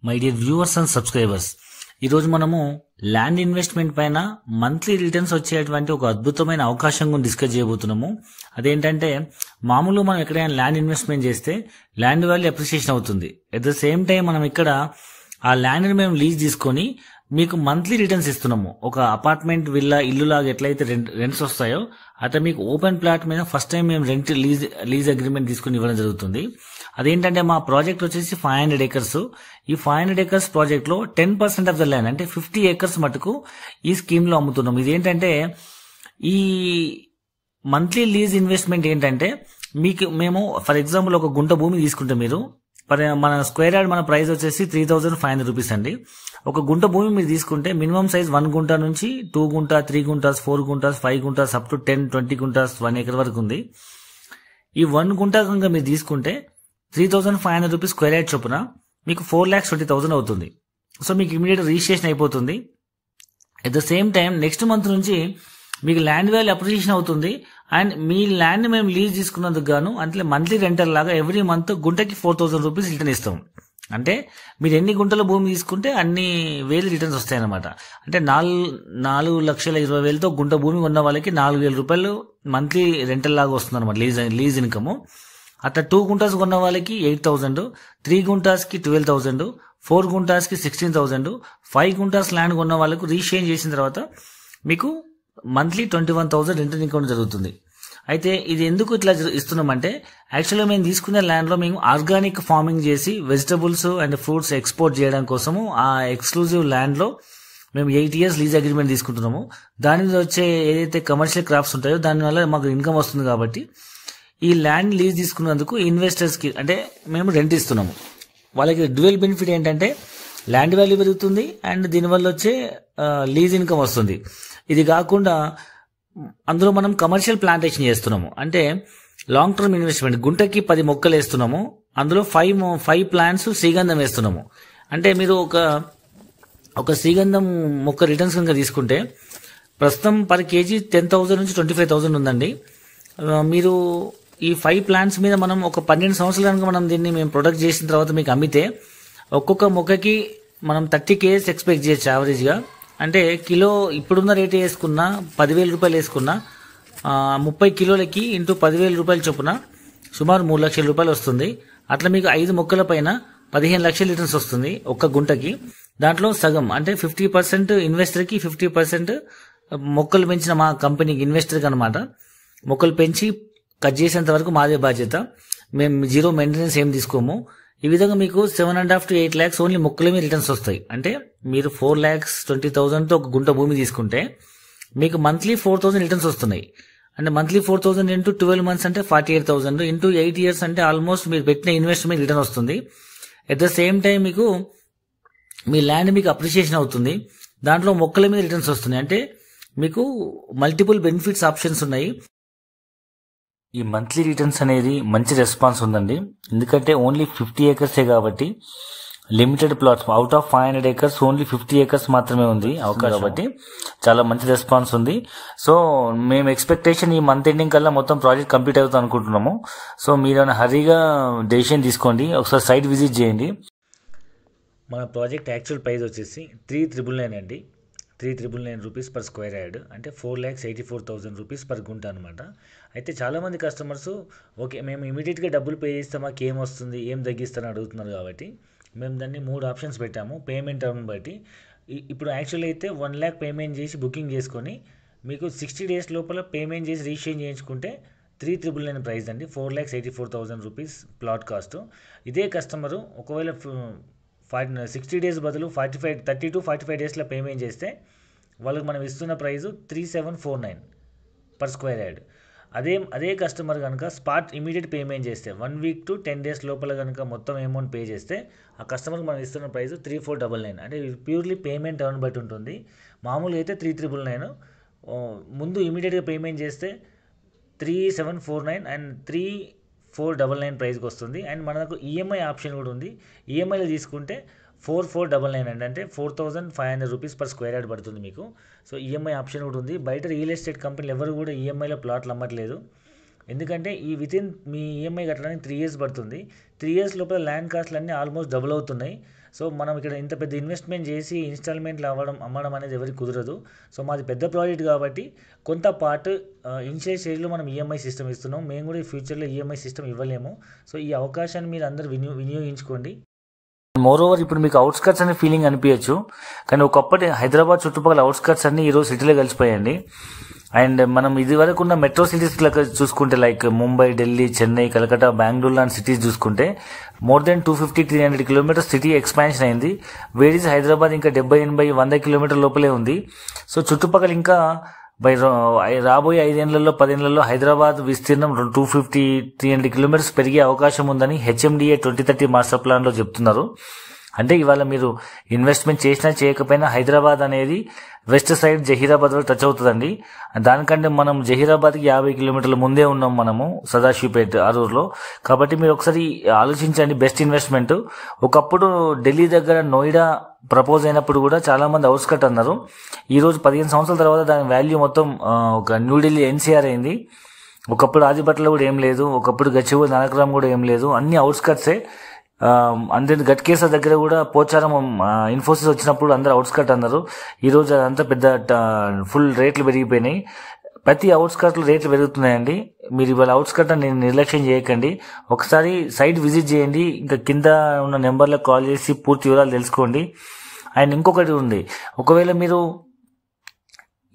My dear viewers and subscribers, ఈరోజు మనము land investment పైన మంత్లీ రిటర్న్స్ వచ్చేటువంటి ఒక అద్భుతమైన అవకాశం గురించి డిస్కస్ చేయబోతున్నాము. అదేంటంటే, మామూలుగా మనం ఎక్కడైనా ల్యాండ్ ఇన్వెస్ట్మెంట్ చేస్తే ల్యాండ్ వాల్యూ అప్రిషియేషన్ అవుతుంది. అట్ ద సేమ్ టైం మనం ఇక్కడ ఆ ల్యాండ్ని మేము లీజ్ తీసుకొని మీకు మంత్లీ రిటర్న్స్ ఇస్తున్నాము. ఒక అపార్ట్మెంట్ విల్లా ఇల్లు లాగా ఎట్లయితే రెంట్స్ వస్తాయో అట్లా మీకు ఓపెన్ ప్లాట్ మీద ఫస్ట్ టైం మేము రెంట్ లీజ్ అగ్రిమెంట్ తీసుకుని ఇవ్వడం జరుగుతుంది. అదేంటంటే, మా ప్రాజెక్ట్ వచ్చేసి 500 acres. ఈ 500 acres ప్రాజెక్ట్ లో 10% ఆఫ్ ద ల్యాండ్ అంటే 50 acres మటుకు ఈ స్కీమ్ లో అమ్ముతున్నాం. ఇదేంటంటే, ఈ మంత్లీ లీజ్ ఇన్వెస్ట్మెంట్ ఏంటంటే, మేము ఫర్ ఎగ్జాంపుల్ ఒక గుంట భూమి తీసుకుంటే మీరు మన స్క్వేర్ యార్డ్ మన ప్రైస్ వచ్చేసి 3,500 రూపీస్ అండి. ఒక గుంట భూమి మీరు తీసుకుంటే మినిమం సైజ్ 1 గుంట నుంచి 2 గుంట, 3 guntas, 4 guntas, 5 guntas up to 10, 20 guntas, 1 acre వరకు ఉంది. ఈ 1 గుంట కనుక మీరు తీసుకుంటే 3,500 రూపీస్ స్క్వేర్ యార్డ్ చొప్పున మీకు 4,20,000 అవుతుంది. సో మీకు ఇమీడియట్ రిజిస్ట్రేషన్ అయిపోతుంది. At the same time next month నుంచి మీకు ల్యాండ్ వాల్యూ అప్రిషియేషన్ అవుతుంది. అండ్ మీ ల్యాండ్ మేము లీజ్ తీసుకున్నందుకు గాను అంటే మంత్లీ రెంటల్ లాగా ఎవ్రీ మంత్ గుంటకి 4,000 రూపీస్ రిటర్న్ ఇస్తాం. అంటే మీరు ఎన్ని గుంటల భూమి తీసుకుంటే అన్ని వేలు రిటర్న్స్ వస్తాయన్నమాట. అంటే 4,20,000తో గుంట భూమి ఉన్న వాళ్ళకి 4,000 రూపాయలు మంత్లీ రెంటల్ లాగా వస్తుంది అనమాట, లీజ్ ఇన్కమ్. అట్లా 2 గుంటాస్ కొన్న వాళ్ళకి 8,000, 3 గుంటాస్కి 12,000, 4 గుంటాస్కి 16,000, 5 గుంటాస్ ల్యాండ్ కొన్న వాళ్ళకు రీషేంజ్ చేసిన తర్వాత మీకు మంత్లీ 21,000 రిటర్న్ ఇన్కమ్ జరుగుతుంది. అయితే ఇది ఎందుకు ఇట్లా ఇస్తున్నామంటే, యాక్చువల్గా మేము తీసుకునే ల్యాండ్లో మేము ఆర్గానిక్ ఫార్మింగ్ చేసి వెజిటబుల్స్ అండ్ ఫ్రూట్స్ ఎక్స్పోర్ట్ చేయడం కోసము ఆ ఎక్స్క్లూజివ్ ల్యాండ్లో మేము 8 years లీజ్ అగ్రిమెంట్ తీసుకుంటున్నాము. దాని మీద వచ్చే ఏదైతే కమర్షియల్ క్రాప్స్ ఉంటాయో దానివల్ల మాకు ఇన్కమ్ వస్తుంది. కాబట్టి ఈ ల్యాండ్ లీజ్ తీసుకున్నందుకు ఇన్వెస్టర్స్కి అంటే మేము రెంట్ ఇస్తున్నాము. వాళ్ళకి డ్యూయల్ బెనిఫిట్ ఏంటంటే, ల్యాండ్ వాల్యూ పెరుగుతుంది అండ్ దీనివల్ల వచ్చే లీజ్ ఇన్కమ్ వస్తుంది. ఇది కాకుండా అందులో మనం కమర్షియల్ ప్లాంటేషన్ చేస్తున్నాము. అంటే లాంగ్ టర్మ్ ఇన్వెస్ట్మెంట్, గుంటకి 10 మొక్కలు వేస్తున్నాము. అందులో 5 plants శ్రీగంధం వేస్తున్నాము. అంటే మీరు ఒక శ్రీగంధం మొక్క రిటర్న్స్ కనుక తీసుకుంటే ప్రస్తుతం పర్ కేజీ 10,000 నుంచి 25,000 ఉందండి. మీరు ఈ 5 plants మీద మనం ఒక 12 సంవత్సరాలు కనుక మనం దీన్ని మేము ప్రొడక్ట్ చేసిన తర్వాత మీకు అమ్మితే ఒక్కొక్క మొక్కకి మనం 30 kgs ఎక్స్పెక్ట్ చేయొచ్చు యావరేజ్గా. అంటే కిలో ఇప్పుడున్న రేట్ వేసుకున్నా 10,000 రూపాయలు వేసుకున్నా 30 కిలోలకి ఇంటూ 10,000 రూపాయలు చొప్పున సుమారు 3 లక్షల రూపాయలు వస్తుంది. అట్లా మీకు 5 మొక్కల పైన 15 లక్షల రిటర్న్స్ వస్తుంది ఒక్క గుంటకి. దాంట్లో సగం అంటే 50% ఇన్వెస్టర్కి, 50% మొక్కలు పెంచిన మా కంపెనీకి ఇన్వెస్టర్కి అనమాట. మొక్కలు పెంచి కట్ చేసేంత వరకు మాదే బాధ్యత. మేము జీరో మెయింటెనెన్స్ ఏం తీసుకోము. ఈ విధంగా మీకు 7.5 to 8 lakhs ఓన్లీ మొక్కలమే రిటర్న్స్ వస్తాయి. అంటే మీరు 4,20,000తో ఒక గుంట భూమి తీసుకుంటే మీకు మంత్లీ 4,000 రిటర్న్స్ వస్తున్నాయి. అంటే మంత్లీ 4,000 ఇంటూ 12 months అంటే 48,000 ఇంటూ 8 years అంటే ఆల్మోస్ట్ మీరు పెట్టిన ఇన్వెస్ట్మెంట్ రిటర్న్ వస్తుంది. అట్ ద సేమ్ టైం మీకు మీ ల్యాండ్ మీకు అప్రిషియేషన్ అవుతుంది. దాంట్లో మొక్కల మీద రిటర్న్స్ వస్తున్నాయి. అంటే మీకు మల్టిపుల్ బెనిఫిట్స్ ఆప్షన్స్ ఉన్నాయి. ఈ మంత్లీ రిటర్న్స్ అనేది మంచి రెస్పాన్స్ ఉందండి. ఎందుకంటే ఓన్లీ 50 acres కాబట్టి limited plots, out of 500 acres only 50 acres మాత్రమే ఉంది అవకాశం. కాబట్టి చాలా మంచి రెస్పాన్స్ ఉంది. సో మేము ఎక్స్పెక్టేషన్ ఈ మంత్ ఎండింగ్ కల్లా మొత్తం ప్రాజెక్ట్ కంప్లీట్ అవుతుంది అనుకుంటున్నాము. సో మీరు హరీగా డెసిషన్ తీసుకోండి, ఒకసారి సైట్ విజిట్ చేయండి. మన ప్రాజెక్ట్ యాక్చువల్ ప్రైస్ వచ్చేసి 3,999 అండి. 3,999 రూపీస్ పర్ స్క్వేర్ యార్డ్ అంటే 4,84,000 రూపీస్ పర్ గుంట అనమాట. అయితే చాలామంది కస్టమర్స్ ఓకే మేము ఇమీడియట్గా డబ్బులు పే చేస్తే మాకు ఏం వస్తుంది, ఏం తగ్గిస్తారని అడుగుతున్నారు. కాబట్టి మేము దాన్ని 3 ఆప్షన్స్ పెట్టాము పేమెంట్ టర్మ్ బట్టి. ఇప్పుడు యాక్చువల్లీ అయితే 1 lakh పేమెంట్ చేసి బుకింగ్ చేసుకొని మీకు 60 days లోపల పేమెంట్ చేసి రిజిస్ట్రేషన్ చేయించుకుంటే 3,999 ప్రైస్ అండి. 4,84,000 రూపీస్ ప్లాట్ కాస్ట్. ఇదే కస్టమరు ఒకవేళ 60 days బదులు 30 to 45 daysలో పేమెంట్ చేస్తే వాళ్ళకి మనం ఇస్తున్న ప్రైస్ 3,749 పర్ స్క్వేర్ యార్డ్. అదే కస్టమర్ కనుక స్పాట్ ఇమీడియట్ పేమెంట్ చేస్తే 1 week to 10 days లోపల కనుక మొత్తం అమౌంట్ పే చేస్తే ఆ కస్టమర్కి మనం ఇస్తున్న ప్రైస్ 3,499. అంటే ప్యూర్లీ పేమెంట్ టర్న్ బట్టి ఉంటుంది. మామూలుగా అయితే 3,999. ముందు ఇమీడియట్గా పేమెంట్ చేస్తే 3,749 అండ్ 3,499 ప్రైస్కి వస్తుంది. అండ్ మనకు ఈఎంఐ ఆప్షన్ కూడా ఉంది. ఈఎంఐలో తీసుకుంటే 4,499 అండి. అంటే 4,500 రూపీస్ పర్ స్క్వేర్ యార్డ్ పడుతుంది మీకు. సో ఈఎంఐ ఆప్షన్ కూడా ఉంది. బయట రియల్ ఎస్టేట్ కంపెనీలు ఎవరు కూడా ఈఎంఐలో ప్లాట్లు అమ్మట్లేదు. ఎందుకంటే ఈ వితిన్ మీ ఈఎంఐ కట్టడానికి 3 years పడుతుంది. 3 years లోపల ల్యాండ్ కాస్ట్లు అన్నీ ఆల్మోస్ట్ డబుల్ అవుతున్నాయి. సో మనం ఇక్కడ ఇంత పెద్ద ఇన్వెస్ట్మెంట్ చేసి ఇన్స్టాల్మెంట్లు అమ్మడం అనేది ఎవరికి కుదరదు. సో మాది పెద్ద ప్రాజెక్ట్ కాబట్టి కొంత పార్ట్ ఇనిషియల్ స్టేజ్లో మనం ఈఎంఐ సిస్టమ్ ఇస్తున్నాం. మేము కూడా ఈ ఫ్యూచర్లో ఈఎంఐ సిస్టమ్ ఇవ్వలేము. సో ఈ అవకాశాన్ని మీరు అందరూ వినియోగించుకోండి. మోర్ ఓవర్ ఇప్పుడు మీకు అవుట్స్కట్స్ అనే ఫీలింగ్ అనిపించచ్చు, కానీ ఒకప్పటి హైదరాబాద్ చుట్టుపక్కల అవుట్స్కట్స్ అన్ని ఈరోజు సిటీలో కలిసిపోయాయండి. అండ్ మనం ఇది వరకు ఉన్న మెట్రో సిటీస్ చూసుకుంటే లైక్ ముంబై, ఢిల్లీ, చెన్నై, కలకత్తా, బెంగళూరు లాంటి సిటీస్ చూసుకుంటే more than 250-300 kilometres city expansion అయింది. వేరీస్ హైదరాబాద్ ఇంకా 70-80-100 కిలోమీటర్ లోపలే ఉంది. సో చుట్టుపక్కల ఇంకా రాబోయే 5 ఏళ్లలో 10 ఏళ్లలో హైదరాబాద్ విస్తీర్ణం 250-300 కిలోమీటర్స్ పెరిగే అవకాశం ఉందని HMDA 2030 మాస్టర్ ప్లాన్ లో చెప్తున్నారు. అంటే ఇవాళ మీరు ఇన్వెస్ట్మెంట్ చేసినా చేయకపోయినా హైదరాబాద్ అనేది వెస్ట్ సైడ్ జహీరాబాద్ వరకు టచ్ అవుతుందండి. దానికంటే మనం జహీరాబాద్కి 50 కిలోమీటర్ల ముందే ఉన్నాం మనము సదాశివపేట ఆరూరులో. కాబట్టి మీరు ఒకసారి ఆలోచించండి, బెస్ట్ ఇన్వెస్ట్మెంట్. ఒకప్పుడు ఢిల్లీ దగ్గర నోయిడా ప్రపోజ్ అయినప్పుడు కూడా చాలా మంది అవుట్స్కట్ అన్నారు. ఈ రోజు 15 సంవత్సరాల తర్వాత దాని వాల్యూ మొత్తం ఒక న్యూఢిల్లీ NCR అయింది. ఒకప్పుడు ఆదిపట్ల కూడా ఏం లేదు, ఒకప్పుడు గచ్చిబౌలి నానక్రామ్ కూడా ఏం లేదు, అన్ని అవుట్స్కట్సే. అంతే గట్కేసా దగ్గర కూడా పోచారం ఇన్ఫోసిస్ వచ్చినప్పుడు అందరు అవుట్స్కట్ అన్నారు. ఈ రోజు అదంతా పెద్ద ఫుల్ రేట్లు పెరిగిపోయినాయి. ప్రతి అవుట్స్కట్ లో రేట్లు పెరుగుతున్నాయండి. మీరు ఇవాళ అవుట్స్కట్ అని నిర్లక్ష్యం చేయకండి. ఒకసారి సైట్ విజిట్ చేయండి, ఇంకా కింద ఉన్న నెంబర్లకు కాల్ చేసి పూర్తి వివరాలు తెలుసుకోండి. అండ్ ఇంకొకటి ఉంది, ఒకవేళ మీరు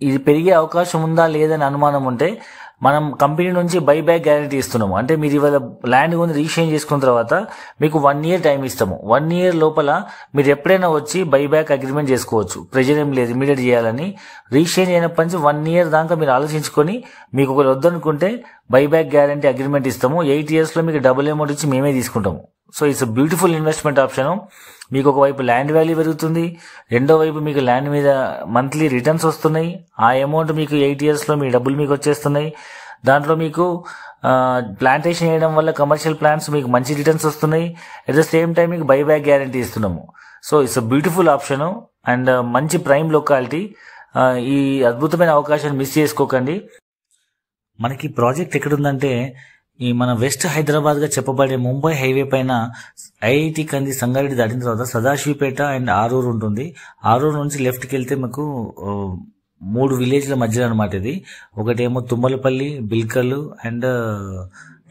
ఇది పెరిగే అవకాశం ఉందా లేదని అనుమానం ఉంటే మనం కంపెనీ నుంచి బైబ్యాక్ గ్యారంటీ ఇస్తున్నాము. అంటే మీరు ఇవాళ ల్యాండ్ కొని రిజిస్ట్రేషన్ చేసుకున్న తర్వాత మీకు 1 year టైం ఇస్తాము. 1 year లోపల మీరు ఎప్పుడైనా వచ్చి బైబ్యాక్ అగ్రిమెంట్ చేసుకోవచ్చు. ప్రెజర్ ఏం లేదు ఇమీడియట్ చేయాలని. రిజిస్ట్రేషన్ అయినప్పటి నుంచి 1 year దాకా మీరు ఆలోచించుకొని మీకు ఒకరు వద్దనుకుంటే బైబ్యాక్ గ్యారంటీ అగ్రిమెంట్ ఇస్తాము. 8 years లో మీకు డబుల్ అమౌంట్ ఇచ్చి మేమే తీసుకుంటాము. So it's beautiful investment option. మీకు ఒకవైపు ల్యాండ్ వాల్యూ పెరుగుతుంది, రెండో వైపు మీకు ల్యాండ్ మీద మంత్లీ రిటర్న్స్ వస్తున్నాయి. ఆ అమౌంట్ మీకు 8 years లో మీ డబ్బులు మీకు వచ్చేస్తున్నాయి. దాంట్లో మీకు ప్లాంటేషన్ చేయడం వల్ల కమర్షియల్ ప్లాంట్స్ మీకు మంచి రిటర్న్స్ వస్తున్నాయి. అట్ ద సేమ్ టైం మీకు బైబ్యాక్ గ్యారంటీ ఇస్తున్నాము. So it's beautiful option and మంచి ప్రైమ్ లొకాలిటీ. ఈ అద్భుతమైన అవకాశాన్ని మిస్ చేసుకోకండి. మనకి ప్రాజెక్ట్ ఎక్కడుందంటే ఈ మన వెస్ట్ హైదరాబాద్ గా చెప్పబడే ముంబై హైవే పైన IIT కంది సంగారెడ్డి దాటిన తర్వాత సదాశివపేట అండ్ ఆరూరు ఉంటుంది. ఆరూరు నుంచి లెఫ్ట్కి వెళ్తే మీకు 3 విలేజ్ల మధ్యలో అనమాట ఇది. ఒకటేమో తుమ్మలపల్లి, బిల్కలు అండ్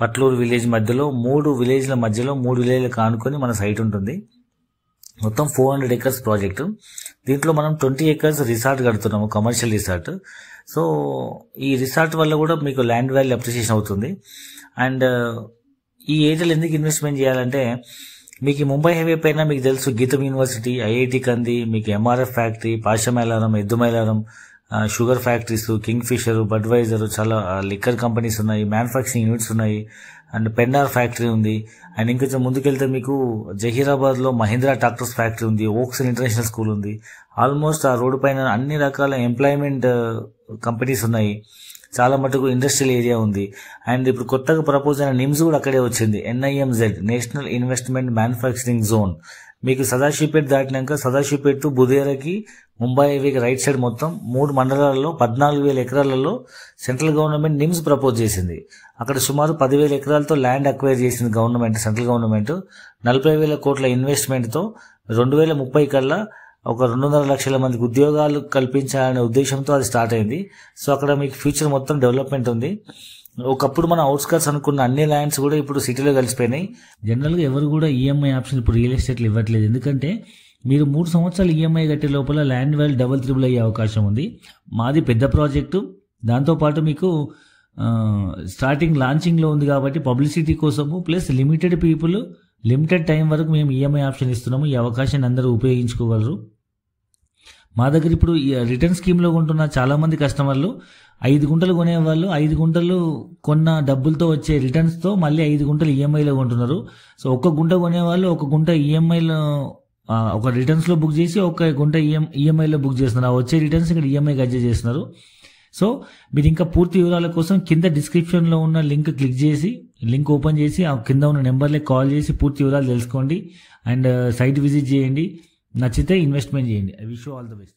పట్లూరు విలేజ్ మధ్యలో 3 విలేజ్ల మధ్యలో 3 విలేజ్లకు ఆనుకొని మన సైట్ ఉంటుంది. మొత్తం 400 acres ప్రాజెక్టు. దీంట్లో మనం 20 acres రిసార్ట్ కడుతున్నాము, కమర్షియల్ రిసార్ట్. సో ఈ రిసార్ట్ వల్ల కూడా మీకు ల్యాండ్ వాల్యూ అప్రిషియేషన్ అవుతుంది. అండ్ ఈ ఏరియాలో ఎందుకు ఇన్వెస్ట్మెంట్ చేయాలంటే మీకు ముంబై హైవే పైన మీకు తెలుసు గీతం యూనివర్సిటీ, IIT కంది, మీకు MRF factory, Pashamylaram, Eddumailaram, sugar factories, Kingfisher, Budweiser, చాలా లిక్కర్ కంపెనీస్ ఉన్నాయి, మ్యానుఫ్యాక్చరింగ్ యూనిట్స్ ఉన్నాయి, అండ్ పెన్నార్ ఫ్యాక్టరీ ఉంది. అండ్ ఇంకొంచెం ముందుకెళ్తే మీకు జహీరాబాద్ లో మహీంద్రా ట్రాక్టర్స్ ఫ్యాక్టరీ ఉంది, ఓక్స్ ఇంటర్నేషనల్ స్కూల్ ఉంది. ఆల్మోస్ట్ ఆ రోడ్డు పైన అన్ని రకాల ఎంప్లాయ్మెంట్ కంపెనీస్ ఉన్నాయి. చాలా మటుకు ఇండస్ట్రియల్ ఏరియా ఉంది. అండ్ ఇప్పుడు కొత్తగా ప్రపోజ్ అయిన నిమ్స్ కూడా అక్కడే వచ్చింది. NIMZ, national investment manufacturing zone. మీకు సదాశివపేట దాటినాక సదాశివపేట టు బుదేరాకి ముంబై హైవేకి రైట్ సైడ్ మొత్తం 3 మండలాల్లో 14,000 ఎకరాలలో సెంట్రల్ గవర్నమెంట్ నిమ్స్ ప్రపోజ్ చేసింది. అక్కడ సుమారు 10,000 ఎకరాలతో ల్యాండ్ అక్వైర్ చేసింది గవర్నమెంట్, సెంట్రల్ గవర్నమెంట్. 40,000 కోట్ల ఇన్వెస్ట్మెంట్ తో 2030 కల్లా ఒక 200 లక్షల మందికి ఉద్యోగాలు కల్పించాలనే ఉద్దేశంతో అది స్టార్ట్ అయింది. సో అక్కడ మీకు ఫ్యూచర్ మొత్తం డెవలప్మెంట్ ఉంది. ఒకప్పుడు మనం అవుట్స్కట్స్ అనుకున్న అన్ని ల్యాండ్స్ కూడా ఇప్పుడు సిటీలో కలిసిపోయినాయి. జనరల్గా ఎవరు కూడా ఈఎంఐ ఆప్షన్ ఇప్పుడు రియల్ ఎస్టేట్లు ఇవ్వట్లేదు. ఎందుకంటే మీరు 3 సంవత్సరాలు ఈఎంఐ కట్టే లోపల ల్యాండ్ వాల్యూ డబుల్ త్రిబుల్ అయ్యే అవకాశం ఉంది. మాది పెద్ద ప్రాజెక్టు, దాంతోపాటు మీకు స్టార్టింగ్ లాంచింగ్లో ఉంది కాబట్టి పబ్లిసిటీ కోసము plus limited people limited time వరకు మేము ఈఎంఐ ఆప్షన్ ఇస్తున్నాము. ఈ అవకాశాన్ని అందరూ ఉపయోగించుకోగలరు. మా దగ్గర ఇప్పుడు రిటర్న్ స్కీమ్లో ఉంటున్న చాలామంది కస్టమర్లు 5 గుంటలు కొనేవాళ్ళు 5 గుంటలు కొన్న డబ్బులతో వచ్చే రిటర్న్స్తో మళ్ళీ 5 గుంటలు ఈఎంఐలో కొంటున్నారు. సో 1 గుంట కొనేవాళ్ళు 1 గుంట ఈఎంఐలో ఒక రిటర్న్స్లో బుక్ చేసి 1 గుంట ఈఎంఐలో బుక్ చేస్తున్నారు. వచ్చే రిటర్న్స్ ఇక్కడ ఈఎంఐకి అడ్జస్ట్ చేస్తున్నారు. సో మీరు ఇంకా పూర్తి వివరాల కోసం కింద డిస్క్రిప్షన్లో ఉన్న లింక్ క్లిక్ చేసి లింక్ ఓపెన్ చేసి ఆ కింద ఉన్న నెంబర్లకి కాల్ చేసి పూర్తి వివరాలు తెలుసుకోండి. అండ్ సైట్ విజిట్ చేయండి. నచ్చితే ఇన్వెస్ట్మెంట్ చేయండి. I wish you all the best.